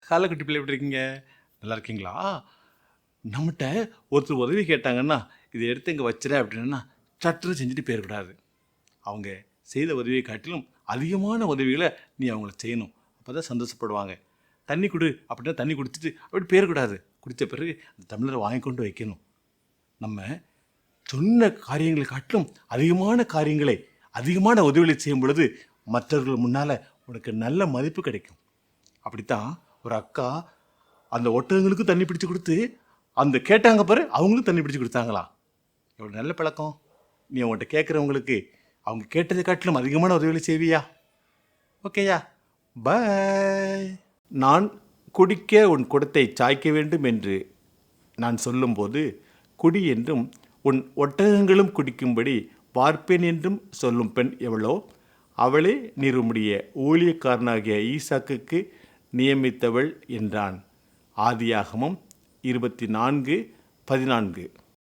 Hello குட்டி பிள்ளை, எப்படி இருக்கீங்க? நல்லா இருக்கீங்களா? நம்மகிட்ட ஒருத்தர் உதவி கேட்டாங்கன்னா, இதை எடுத்து இங்கே வச்சிட அப்படின்னா சட்டுன்னு செஞ்சுட்டு போயிடக்கூடாது. அவங்க செய்த உதவியை காட்டிலும் அதிகமான உதவிகளை நீ அவங்கள செய்யணும். அப்போ தான் சந்தோஷப்படுவாங்க. தண்ணி கொடு அப்படின்னா தண்ணி குடிச்சிட்டு அப்படி போயிடக்கூடாது. குடித்த பிறகு அந்த டம்ளரை வாங்கி கொண்டு வைக்கணும். நம்ம சொன்ன காரியங்களை காட்டிலும் அதிகமான காரியங்களை, அதிகமான உதவிகளை செய்யும் பொழுது மற்றவர்கள் முன்னால் உனக்கு நல்ல மதிப்பு கிடைக்கும். அப்படித்தான் ஒரு அக்கா அந்த ஒட்டகங்களுக்கும் தண்ணி பிடிச்சி கொடுத்து அந்த கேட்டாங்க பாரு, அவங்களும் தண்ணி பிடிச்சி கொடுத்தாங்களா. எவ்வளோ நல்ல பழக்கம். நீ அவங்கள்ட்ட கேட்குறவங்களுக்கு அவங்க கேட்டதை காட்டிலும் அதிகமான உதவிகளை செய்வியா? ஓகேயா? பாய். நான் குடிக்க உன் குடத்தை சாய்க்க வேண்டும் என்று நான் சொல்லும்போது குடி என்றும் உன் ஒட்டகங்களும் குடிக்கும்படி பார்ப்பேன் என்றும் சொல்லும் பெண் எவளோ அவளே நீர் உம்முடைய ஊழியக்காரனாகிய ஈசாக்குக்கு நியமித்தவள் என்றான். ஆதியாகமம் 24:14.